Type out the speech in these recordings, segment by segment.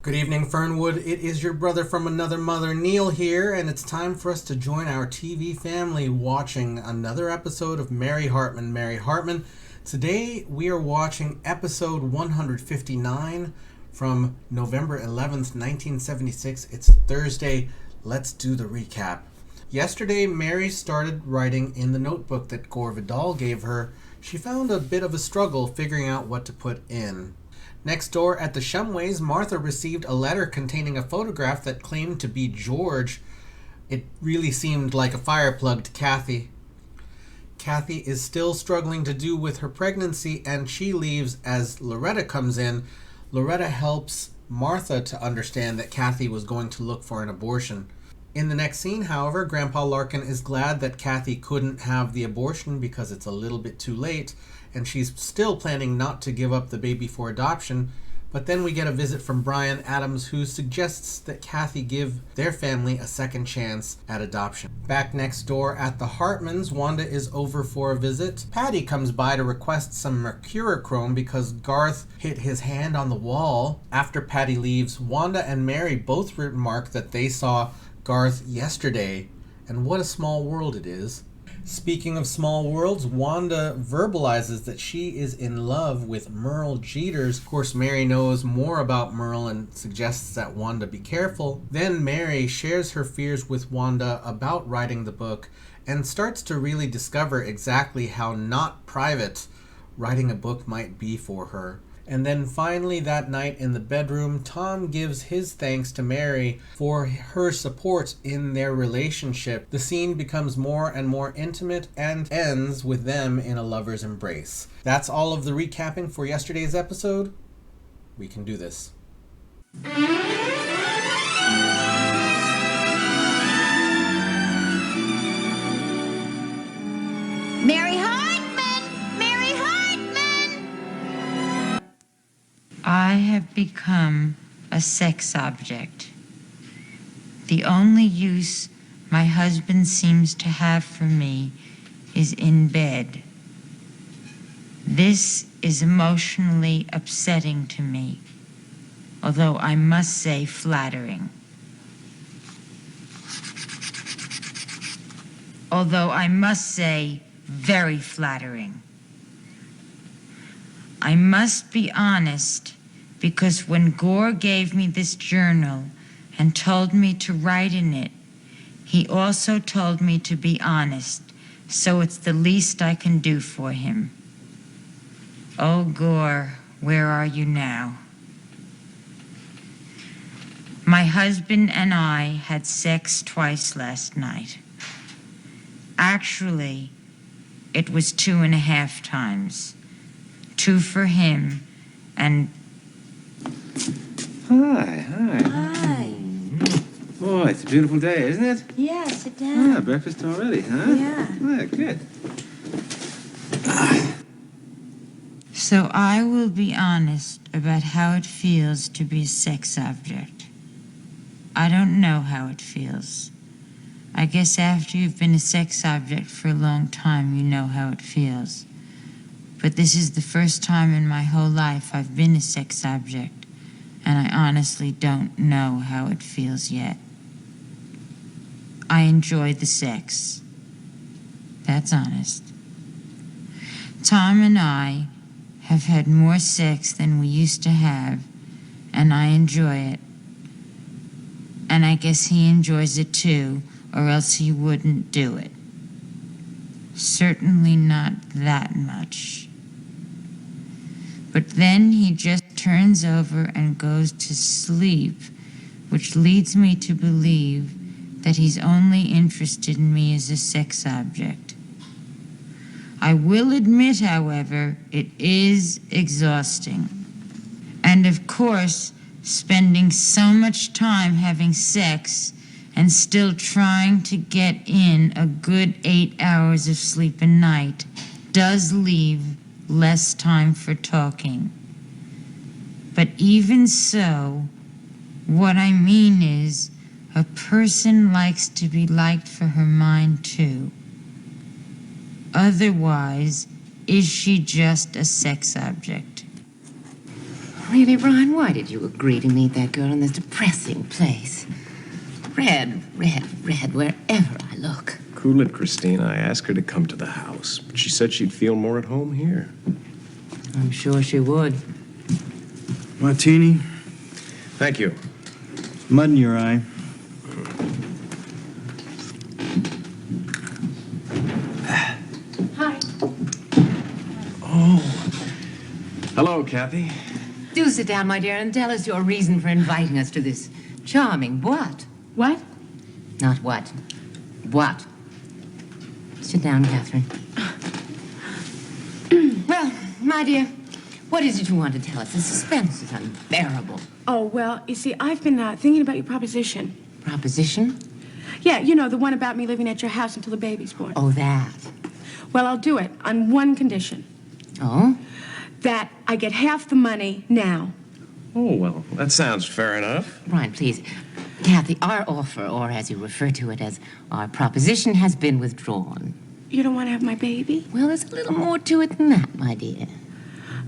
Good evening, Fernwood. It is your brother from another mother, Neil, here, and it's time for us to join our TV family watching another episode of Mary Hartman, Mary Hartman. Today, we are watching episode 159 from November 11th, 1976. It's Thursday. Let's do the recap. Yesterday, Mary started writing in the notebook that Gore Vidal gave her. She found a bit of a struggle figuring out what to put in. Next door at the Shumways, Martha received a letter containing a photograph that claimed to be George. It really seemed like a fire plug to Kathy. Kathy is still struggling to do with her pregnancy, and she leaves as Loretta comes in. Loretta helps Martha to understand that Kathy was going to look for an abortion. In the next scene, however, Grandpa Larkin is glad that Kathy couldn't have the abortion because it's a little bit too late, and she's still planning not to give up the baby for adoption. But then we get a visit from Brian Adams, who suggests that Kathy give their family a second chance at adoption. Back next door at the Hartmans, Wanda is over for a visit. Patty comes by to request some mercurochrome because Garth hit his hand on the wall. After Patty leaves, Wanda and Mary both remark that they saw Garth yesterday, and what a small world it is. Speaking of small worlds, Wanda verbalizes that she is in love with Merle Jeters. Of course, Mary knows more about Merle and suggests that Wanda be careful. Then Mary shares her fears with Wanda about writing the book and starts to really discover exactly how not private writing a book might be for her. And then finally that night in the bedroom, Tom gives his thanks to Mary for her support in their relationship. The scene becomes more and more intimate and ends with them in a lover's embrace. That's all of the recapping for yesterday's episode. We can do this. Mary Hartman! Mary Hartman! I have become a sex object. The only use my husband seems to have for me is in bed. This is emotionally upsetting to me, although I must say flattering. Although I must say very flattering. I must be honest, because when Gore gave me this journal and told me to write in it, he also told me to be honest, so it's the least I can do for him. Oh, Gore, where are you now? My husband and I had sex twice last night. Actually, it was 2.5 times. 2 for him, and... Hi. Hi. Boy, it's a beautiful day, isn't it? Yeah, sit down. Breakfast already, huh? Yeah. Good. So I will be honest about how it feels to be a sex object. I don't know how it feels. I guess after you've been a sex object for a long time, you know how it feels. But this is the first time in my whole life I've been a sex object, and I honestly don't know how it feels yet. I enjoy the sex. That's honest. Tom and I have had more sex than we used to have, and I enjoy it. And I guess he enjoys it too, or else he wouldn't do it. Certainly not that much. But then he just turns over and goes to sleep, which leads me to believe that he's only interested in me as a sex object. I will admit, however, it is exhausting. And of course, spending so much time having sex and still trying to get in a good 8 hours of sleep a night does leave less time for talking. But even so, what I mean is, a person likes to be liked for her mind too. Otherwise, is she just a sex object? Really, Brian, why did you agree to meet that girl in this depressing place? Red, wherever I look. Cool it, Christina. I asked her to come to the house, but she said she'd feel more at home here. I'm sure she would. Martini, Thank you. mud in your eye. Hi. Hello, Kathy. Do sit down, my dear, and tell us your reason for inviting us to this charming what? What? Not what. What? Sit down, Catherine. Well, my dear, what is it you want to tell us? The suspense is unbearable. Oh, well, you see, I've been thinking about your proposition. Proposition? Yeah, you know, the one about me living at your house until the baby's born. Oh, that. Well, I'll do it on one condition. Oh? That I get half the money now. Oh, well, that sounds fair enough. Brian, please. Kathy, our offer, or as you refer to it as our proposition, has been withdrawn. You don't want to have my baby? Well, there's a little more to it than that, my dear.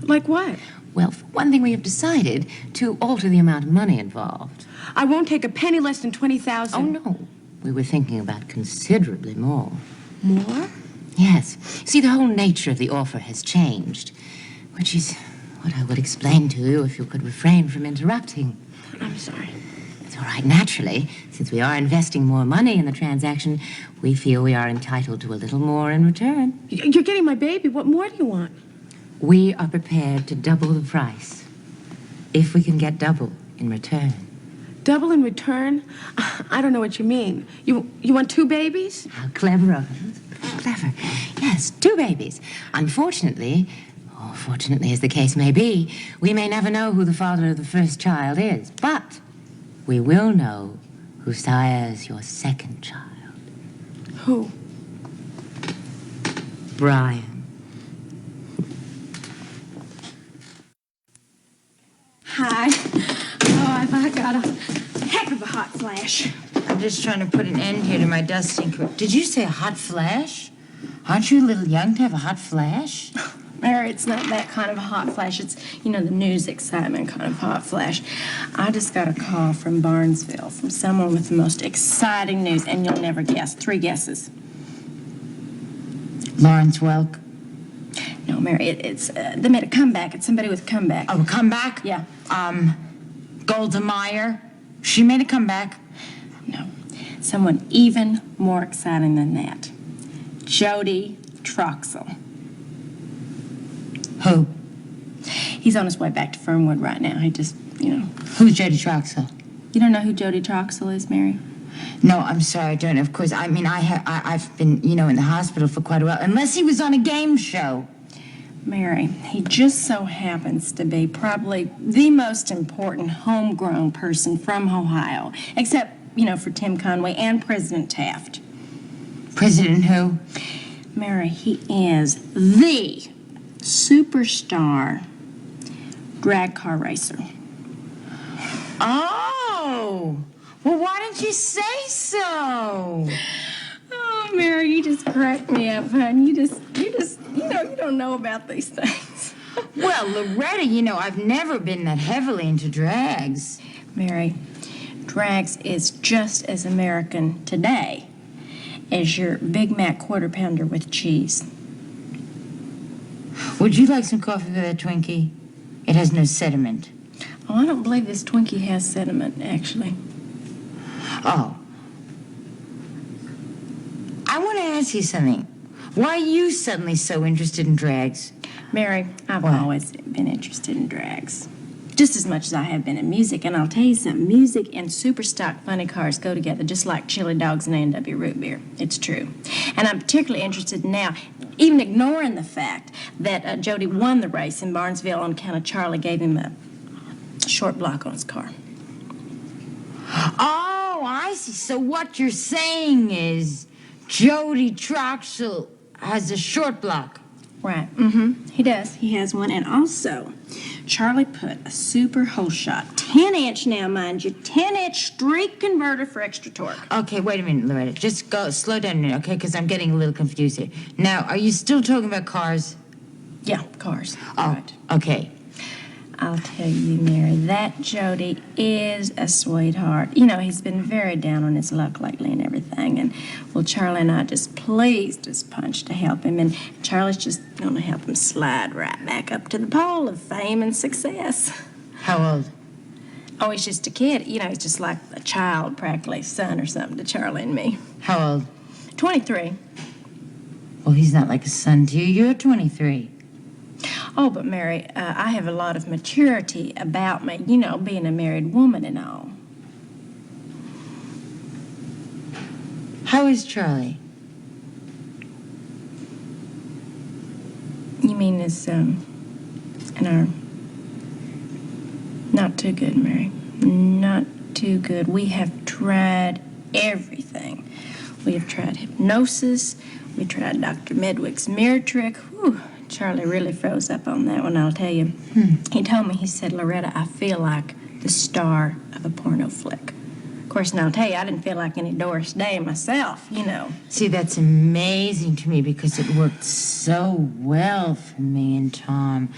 Like what? Well, for one thing, we have decided to alter the amount of money involved. I won't take a penny less than 20,000. Oh, no. We were thinking about considerably more. More? Yes. See, the whole nature of the offer has changed, which is what I would explain to you if you could refrain from interrupting. I'm sorry. It's all right. Naturally, since we are investing more money in the transaction, we feel we are entitled to a little more in return. You're getting my baby. What more do you want? We are prepared to double the price if we can get double in return. Double in return? I don't know what you mean. You want 2 babies? How clever of him. Clever. Yes, 2 babies. Unfortunately, or fortunately as the case may be, we may never know who the father of the first child is. But we will know who sires your second child. Who? Brian. Hi. Oh, I've got a heck of a hot flash. I'm just trying to put an end here to my dusting. Did you say a hot flash? Aren't you a little young to have a hot flash? Mary, it's not that kind of a hot flash. It's, you know, the news excitement kind of hot flash. I just got a call from Barnesville from someone with the most exciting news, and you'll never guess. 3 guesses. Lawrence Welk? No, Mary, it's they made a comeback. It's somebody with comeback. Oh, a comeback? Yeah. Golda Meir? She made a comeback. No. Someone even more exciting than that. Jody Troxell. Who? He's on his way back to Fernwood right now. He just, you know. Who's Jody Troxell? You don't know who Jody Troxell is, Mary? No, I'm sorry, I don't. Of course, I mean, I've been, you know, in the hospital for quite a while. Unless he was on a game show. Mary, he just so happens to be probably the most important homegrown person from Ohio, except, you know, for Tim Conway and President Taft. President who? Mary, he is the superstar drag car racer. Oh! Well, why didn't you say so? Oh, Mary, you just cracked me up, hon. You don't know about these things. Well, Loretta, you know, I've never been that heavily into drags. Mary, drags is just as American today as your Big Mac quarter pounder with cheese. Would you like some coffee with that Twinkie? It has no sediment. Oh, I don't believe this Twinkie has sediment, actually. Oh. I want to ask you something. Why are you suddenly so interested in drags? Mary, I've What? always been interested in drags. Just as much as I have been in music. And I'll tell you something, music and super stock funny cars go together just like chili dogs and A&W root beer. It's true. And I'm particularly interested now, even ignoring the fact that Jody won the race in Barnesville on account of Charlie gave him a short block on his car. Oh, I see. So what you're saying is Jody Troxell has a short block. Right. He does. He has one. And also, Charlie put a super hole shot, 10-inch now, mind you, 10-inch streak converter for extra torque. Okay, wait a minute, Loretta. Just slow down a minute, okay? Because I'm getting a little confused here. Now, are you still talking about cars? Yeah, cars. Oh, Right. okay. I'll tell you, Mary, that Jody is a sweetheart. You know, he's been very down on his luck lately and everything. And, well, Charlie and I just pleased as punch to help him. And Charlie's just going to help him slide right back up to the pole of fame and success. How old? Oh, he's just a kid. You know, he's just like a child, practically, son or something to Charlie and me. How old? 23. Well, he's not like a son to you. You're 23. Oh, but Mary, I have a lot of maturity about me, you know, being a married woman and all. How is Charlie? You mean is, in our... Not too good, Mary. Not too good. We have tried everything. We have tried hypnosis. We tried Dr. Medwick's mirror trick. Whew. Charlie really froze up on that one, I'll tell you. He told me, he said, Loretta, I feel like the star of a porno flick. Of course, and I'll tell you, I didn't feel like any Doris Day myself, you know. See, that's amazing to me because it worked so well for me and Tom.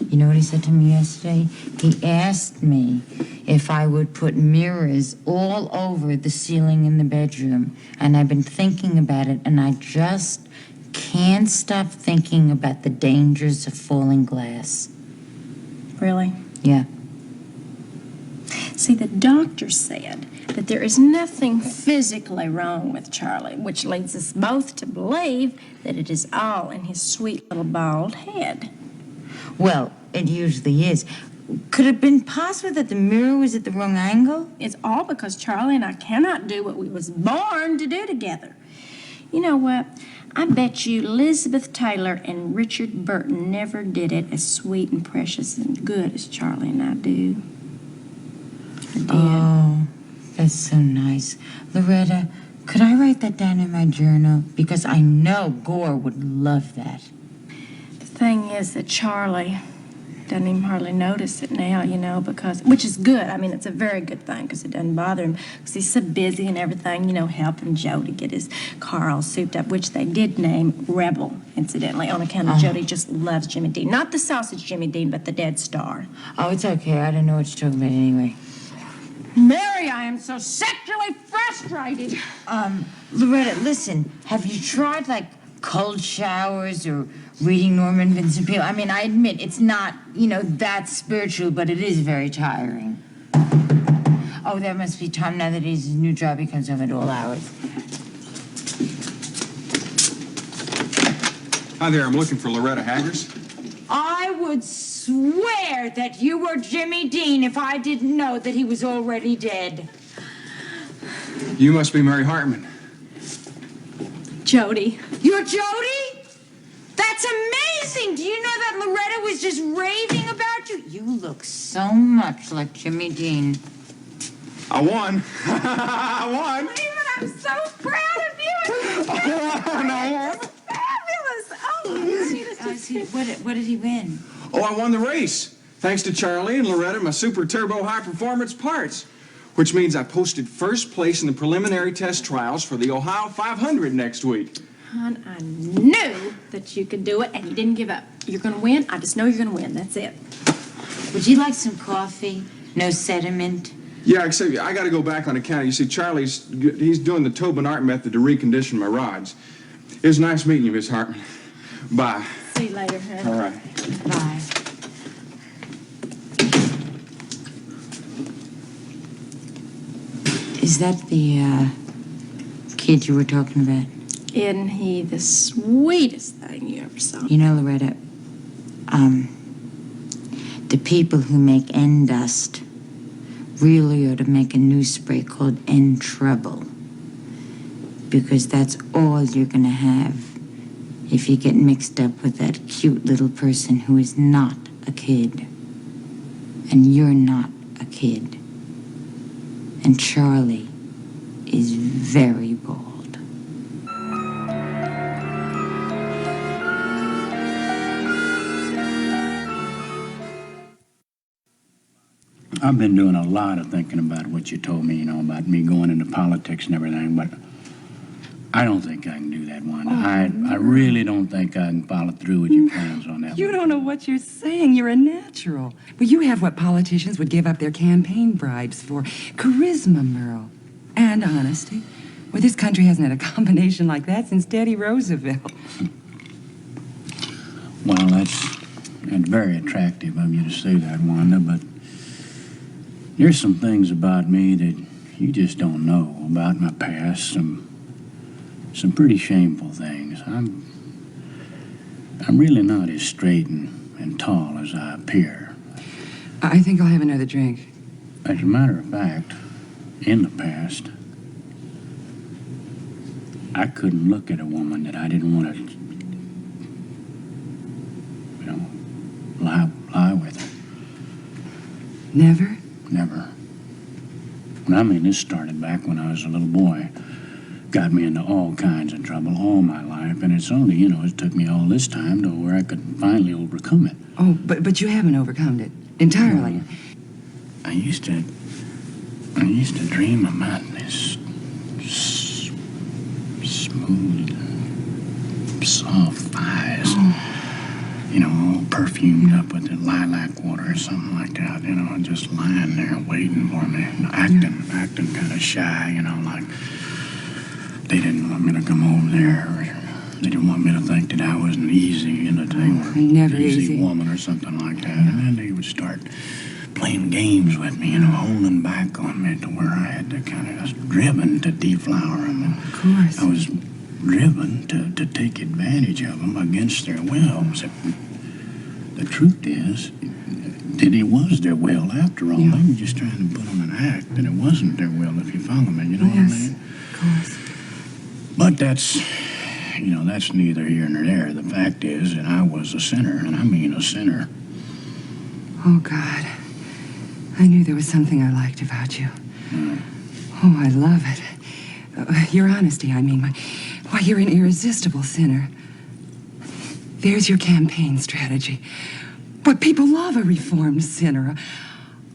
You know what he said to me yesterday? He asked me if I would put mirrors all over the ceiling in the bedroom. And I've been thinking about it, and I just can't stop thinking about the dangers of falling glass. Really? Yeah. See, the doctor said that there is nothing physically wrong with Charlie, which leads us both to believe that it is all in his sweet little bald head. Well, it usually is. Could it have been possible that the mirror was at the wrong angle? It's all because Charlie and I cannot do what we was born to do together. You know what? I bet you Elizabeth Taylor and Richard Burton never did it as sweet and precious and good as Charlie and I do. Or did. Oh, that's so nice. Loretta, could I write that down in my journal? Because I know Gore would love that. The thing is that Charlie doesn't even hardly notice it now, you know, which is good. I mean, it's a very good thing because it doesn't bother him because he's so busy and everything, you know, helping Joe to get his car all souped up, which they did name Rebel, incidentally, on account of Jody just loves Jimmy Dean. Not the sausage Jimmy Dean, but the dead star. Oh, it's okay. I don't know what you're talking about anyway. Mary, I am so sexually frustrated. Loretta, listen, have you tried, like, cold showers or reading Norman Vincent Peale? I mean, I admit it's not, you know, that spiritual, but it is very tiring. Oh, that must be Tom. Now that he's his new job, he comes home at all hours. Hi there, I'm looking for Loretta Haggers. I would swear that you were Jimmy Dean if I didn't know that he was already dead. You must be Mary Hartman. Jody. You're Jody? That's amazing! Do you know that Loretta was just raving about you? You look so much like Jimmy Dean. I won. I won. I'm so proud of you. I won. Fabulous. Oh, What did he win? Oh, I won the race. Thanks to Charlie and Loretta, my super turbo high performance parts. Which means I posted first place in the preliminary test trials for the Ohio 500 next week. Hon, I knew that you could do it, and you didn't give up. You're going to win. I just know you're going to win. That's it. Would you like some coffee? No sediment? Yeah, except I got to go back on account. You see, he's doing the Tobin Art method to recondition my rods. It was nice meeting you, Miss Hartman. Bye. See you later, honey. All right. Bye. Is that the, kid you were talking about? Isn't he the sweetest thing you ever saw? You know, Loretta, the people who make N Dust really ought to make a new spray called N Trouble. Because that's all you're gonna have if you get mixed up with that cute little person who is not a kid. And you're not a kid. And Charlie is very bald. I've been doing a lot of thinking about what you told me, you know, about me going into politics and everything, but I don't think I can do that one. I really don't think I can follow through with your plans on that You one. don't know what you're saying. You're a natural. Well, you have what politicians would give up their campaign bribes for. Charisma, Merle. And honesty. Well, this country hasn't had a combination like that since Teddy Roosevelt. Well, that's very attractive of you to say that, Wanda, but there's some things about me that you just don't know about my past, some pretty shameful things. I'm really not as straight and tall as I appear. I think I'll have another drink. As a matter of fact, in the past, I couldn't look at a woman that I didn't want to, lie with her. Never? Never. And I mean, this started back when I was a little boy. Got me into all kinds of trouble all my life, and it's only, it took me all this time to where I could finally overcome it. Oh, but you haven't overcome it entirely. I used to dream about this smooth, soft thighs. All perfumed up with the lilac water or something like that, just lying there waiting for me, acting kind of shy, like they didn't want me to come over there, or they didn't want me to think that I wasn't easy, never easy woman or something like that. And then they would start playing games with me, holding back on me to where I had to kind of just driven to deflower them. Of course. I was driven to take advantage of them against their will. So the truth is that it was their will after all. They were just trying to put on an act, and it wasn't their will, if you follow me, you know what I mean? Of course. But that's neither here nor there. The fact is that I was a sinner, and I mean a sinner. Oh, God. I knew there was something I liked about you. Oh, I love it. Your honesty, I mean. Why, you're an irresistible sinner. There's your campaign strategy. But people love a reformed sinner.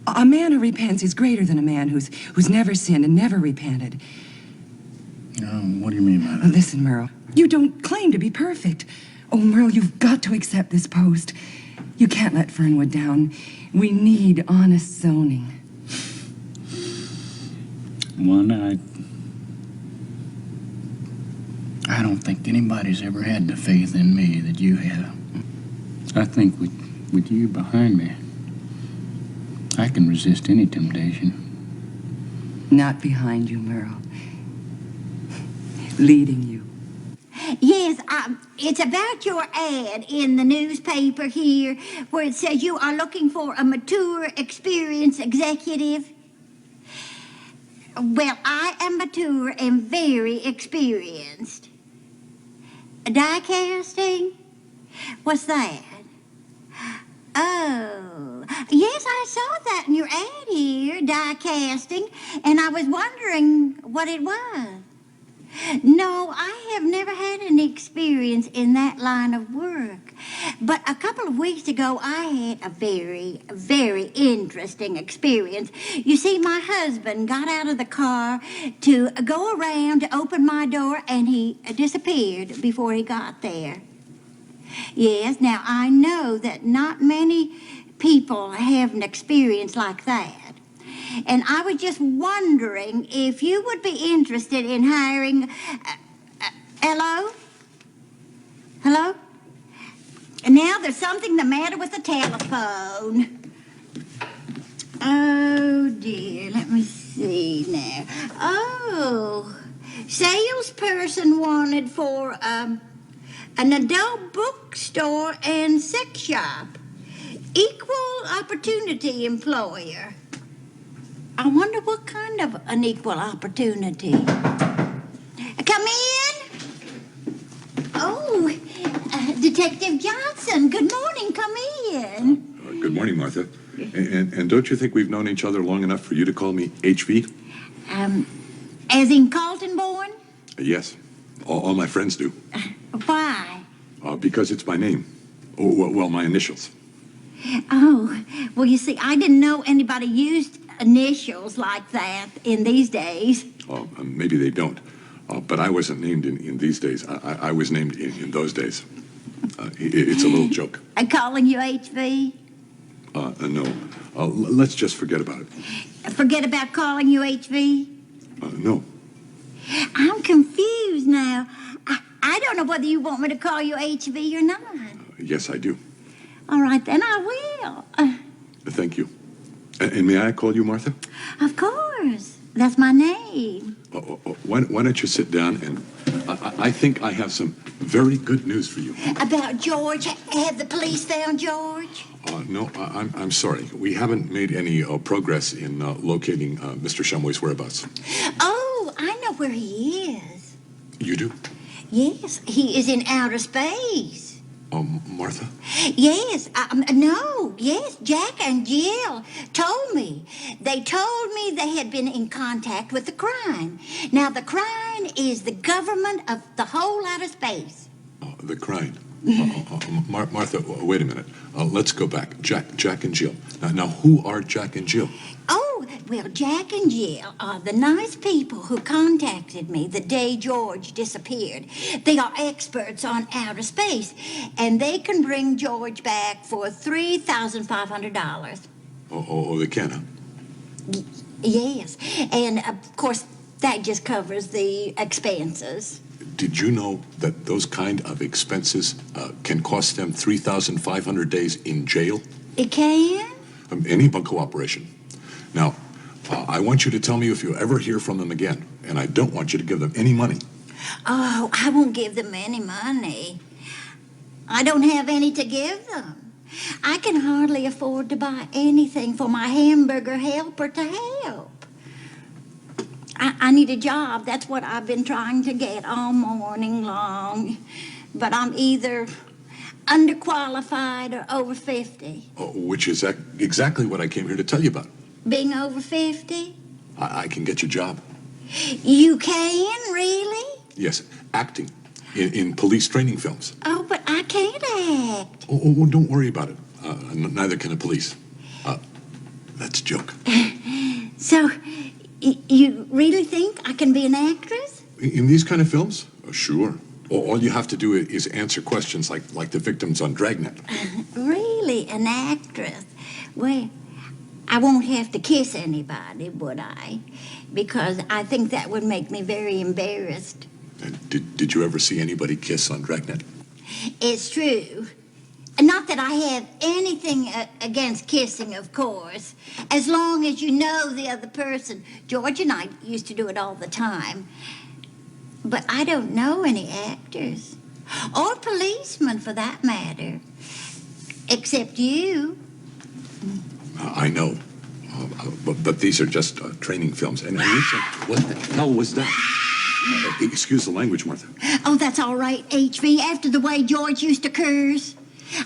A man who repents is greater than a man who's never sinned and never repented. What do you mean by that? Listen, Merle, you don't claim to be perfect. Oh, Merle, you've got to accept this post. You can't let Fernwood down. We need honest zoning. Wanda, I don't think anybody's ever had the faith in me that you have. I think with you behind me, I can resist any temptation. Not behind you, Merle. Leading you. Yes, it's about your ad in the newspaper here where it says you are looking for a mature, experienced executive. Well, I am mature and very experienced. Die casting? What's that? Oh, yes, I saw that in your ad here, die casting, and I was wondering what it was. No, I have never had any experience in that line of work. But a couple of weeks ago, I had a very, very interesting experience. You see, my husband got out of the car to go around to open my door, and he disappeared before he got there. Yes, now I know that not many people have an experience like that. And I was just wondering if you would be interested in hiring... hello? Hello? Now there's something the matter with the telephone. Oh, dear. Let me see now. Oh, salesperson wanted for an adult bookstore and sex shop. Equal opportunity employer. I wonder what kind of an equal opportunity. Come in. Oh, Detective Johnson, good morning. Come in. Good morning, Martha. And don't you think we've known each other long enough for you to call me HV? As in Carlton born? Yes. All my friends do. Why? Because it's my name. Oh, well, my initials. Oh, well, you see, I didn't know anybody used initials like that in these days. Maybe they don't. But I wasn't named in these days. I was named in those days. It's a little joke. Calling you HV? No. Let's just forget about it. Forget about calling you HV? No. I'm confused now. I don't know whether you want me to call you HV or not. Yes, I do. All right, then I will. Thank you. And may I call you Martha? Of course. That's my name. Why don't you sit down, and I think I have some very good news for you. About George? Have the police found George? No, I'm sorry. We haven't made any progress in locating Mr. Shumway's whereabouts. Oh, I know where he is. You do? Yes, he is in outer space. Martha? Yes, yes, Jack and Jill told me. They told me they had been in contact with the crime. Now, the crime is the government of the whole outer space. The crime? Martha, wait a minute. Let's go back. Jack and Jill. Now, who are Jack and Jill? Oh, well, Jack and Jill are the nice people who contacted me the day George disappeared. They are experts on outer space, and they can bring George back for $3,500. Oh, they can, huh? Yes, and of course, that just covers the expenses. Did you know that those kind of expenses can cost them 3,500 days in jail? It can? Any bunco operation. Now, I want you to tell me if you ever hear from them again, and I don't want you to give them any money. Oh, I won't give them any money. I don't have any to give them. I can hardly afford to buy anything for my hamburger helper to help. I need a job. That's what I've been trying to get all morning long. But I'm either underqualified or over 50. Which is exactly what I came here to tell you about. Being over 50? I can get you a job. You can, really? Yes, acting in police training films. Oh, but I can't act. Oh, don't worry about it. Neither can the police. That's a joke. So, you really think I can be an actress? In these kind of films? Sure. All you have to do is answer questions like the victims on Dragnet. Really, an actress? Well, I won't have to kiss anybody, would I? Because I think that would make me very embarrassed. Did you ever see anybody kiss on Dragnet? It's true. Not that I have anything against kissing, of course, as long as you know the other person. George and I used to do it all the time. But I don't know any actors, or policemen for that matter, except you. I know. But these are just training films. And listen, what the hell was that? Excuse the language, Martha. Oh, that's all right, HV, after the way George used to curse.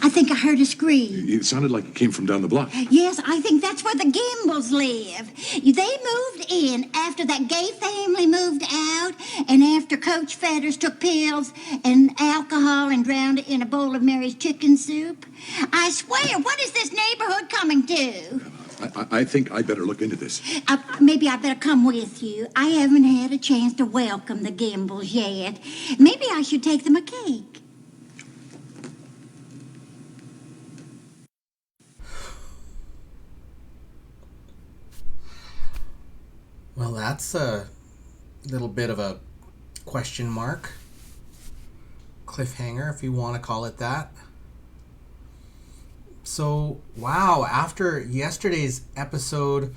I think I heard a scream. It sounded like it came from down the block. Yes, I think that's where the Gimbles live. They moved in after that gay family moved out and after Coach Fetters took pills and alcohol and drowned it in a bowl of Mary's chicken soup. I swear, what is this neighborhood coming to? I think I better look into this. Maybe I better come with you. I haven't had a chance to welcome the Gimbles yet. Maybe I should take them a cake. Well, that's a little bit of a question mark. Cliffhanger, if you want to call it that. So, wow, after yesterday's episode,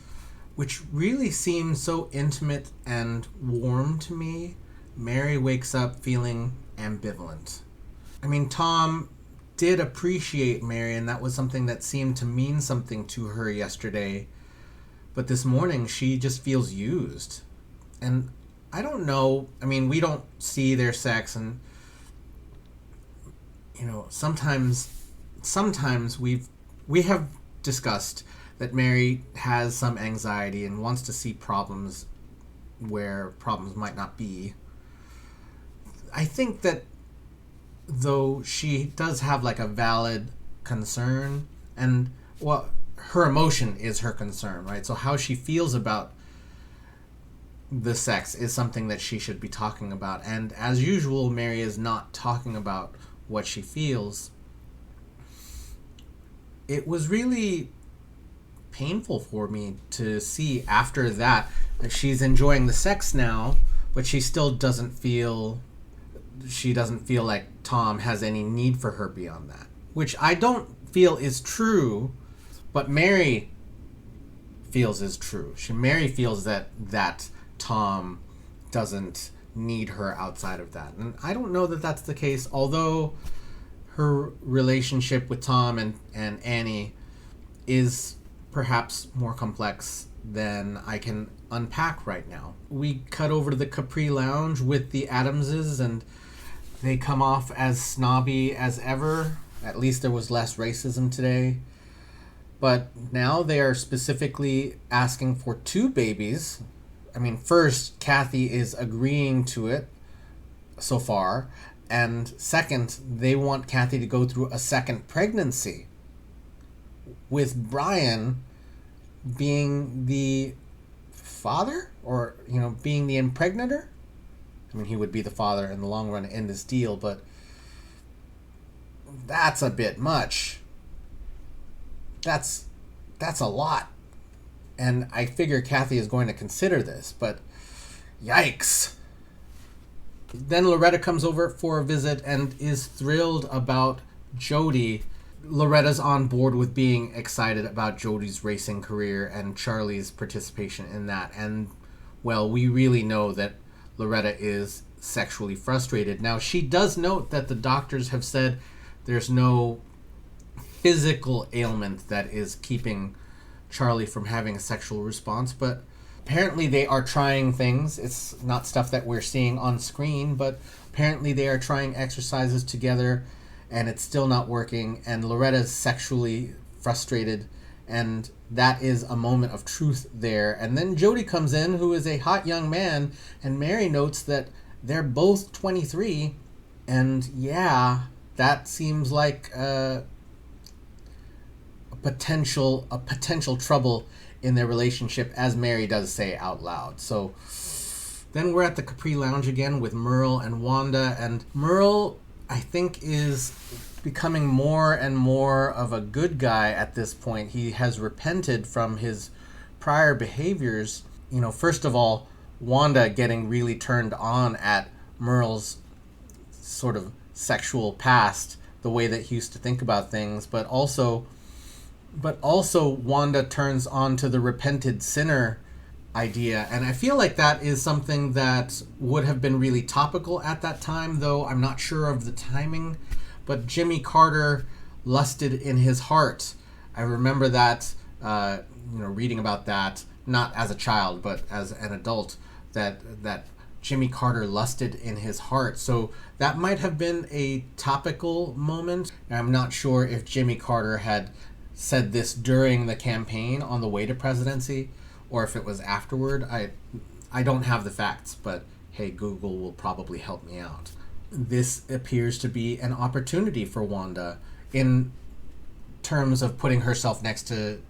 which really seemed so intimate and warm to me, Mary wakes up feeling ambivalent. I mean, Tom did appreciate Mary, and that was something that seemed to mean something to her yesterday. But this morning, she just feels used. And I don't know, I mean, we don't see their sex, and, you know, sometimes we have discussed that Mary has some anxiety and wants to see problems where problems might not be. I think that though she does have like a valid concern, and well, her emotion is her concern, right? So how she feels about the sex is something that she should be talking about. And as usual, Mary is not talking about what she feels. It was really painful for me to see after that she's enjoying the sex now, but she still doesn't feel like Tom has any need for her beyond that, which I don't feel is true, but Mary feels is true. Mary feels that Tom doesn't need her outside of that, and I don't know that that's the case, although her relationship with Tom and Annie is perhaps more complex than I can unpack right now. We cut over to the Capri Lounge with the Adamses, and they come off as snobby as ever. At least there was less racism today. But now they are specifically asking for 2 babies. I mean, first, Kathy is agreeing to it so far. And second, they want Kathy to go through a second pregnancy, with Brian being the father, or, being the impregnator. I mean, he would be the father in the long run in this deal, but that's a bit much. That's a lot. And I figure Kathy is going to consider this, but yikes. Then Loretta comes over for a visit and is thrilled about Jody. Loretta's on board with being excited about Jody's racing career and Charlie's participation in that. And, well, we really know that Loretta is sexually frustrated. Now, she does note that the doctors have said there's no physical ailment that is keeping Charlie from having a sexual response, but apparently they are trying things. It's not stuff that we're seeing on screen, but apparently they are trying exercises together, and it's still not working, and Loretta's sexually frustrated, and that is a moment of truth there. And then Jody comes in, who is a hot young man, and Mary notes that they're both 23, and yeah, that seems like a potential trouble in their relationship, as Mary does say out loud. So then we're at the Capri Lounge again with Merle and Wanda, and Merle, I think, is becoming more and more of a good guy at this point. He has repented from his prior behaviors. First of all, Wanda getting really turned on at Merle's sort of sexual past, the way that he used to think about things, but also Wanda turns on to the repented sinner idea. And I feel like that is something that would have been really topical at that time, though I'm not sure of the timing. But Jimmy Carter lusted in his heart. I remember that, reading about that, not as a child, but as an adult, that Jimmy Carter lusted in his heart. So that might have been a topical moment. I'm not sure if Jimmy Carter had said this during the campaign on the way to presidency, or if it was afterward. I don't have the facts, but hey, Google will probably help me out. This appears to be an opportunity for Wanda in terms of putting herself next to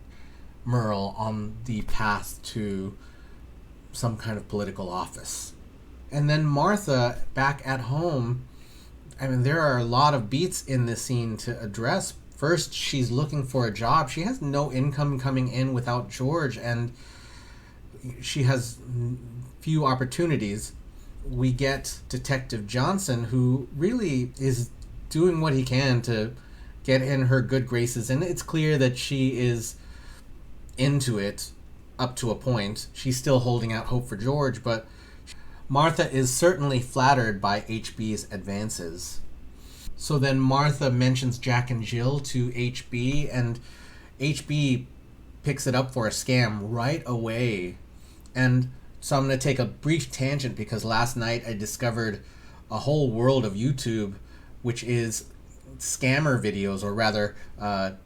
Merle on the path to some kind of political office. And then Martha, back at home, I mean, there are a lot of beats in this scene to address. First, she's looking for a job. She has no income coming in without George, and she has few opportunities. We get Detective Johnson, who really is doing what he can to get in her good graces, and it's clear that she is into it up to a point. She's still holding out hope for George, but Martha is certainly flattered by HB's advances. So then Martha mentions Jack and Jill to HB, and HB picks it up for a scam right away. And so I'm going to take a brief tangent, because last night I discovered a whole world of YouTube, which is scammer videos, or rather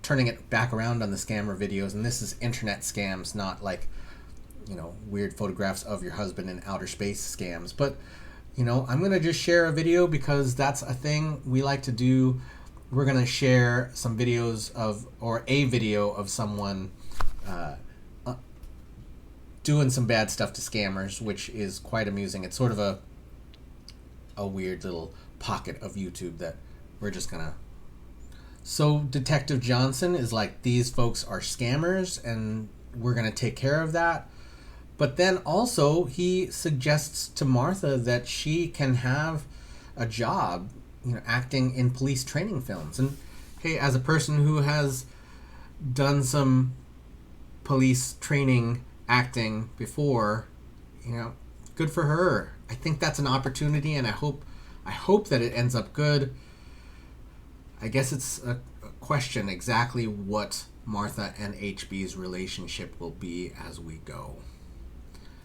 turning it back around on the scammer videos. And this is internet scams, not like, weird photographs of your husband in outer space scams. But I'm going to just share a video, because that's a thing we like to do. We're going to share some videos of, or a video of someone doing some bad stuff to scammers, which is quite amusing. It's sort of a weird little pocket of YouTube that we're just gonna... So Detective Johnson is like, these folks are scammers and we're gonna take care of that. But then also he suggests to Martha that she can have a job, acting in police training films. And hey, as a person who has done some police training acting before, good for her. I think that's an opportunity, and I hope that it ends up good. I guess it's a question exactly what Martha and HB's relationship will be as we go.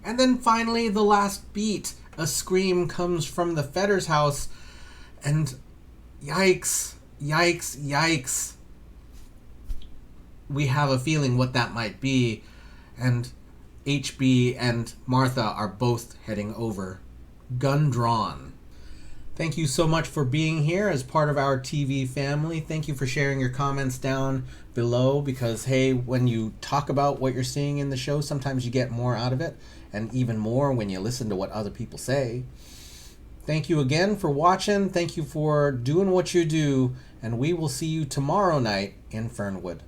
And then finally, the last beat. A scream comes from the Fedder's house, and yikes, yikes, yikes. We have a feeling what that might be, and HB and Martha are both heading over, gun drawn. Thank you so much for being here as part of our TV family. Thank you for sharing your comments down below, because hey, when you talk about what you're seeing in the show, sometimes you get more out of it, and even more when you listen to what other people say. Thank you again for watching. Thank you for doing what you do, and we will see you tomorrow night in Fernwood.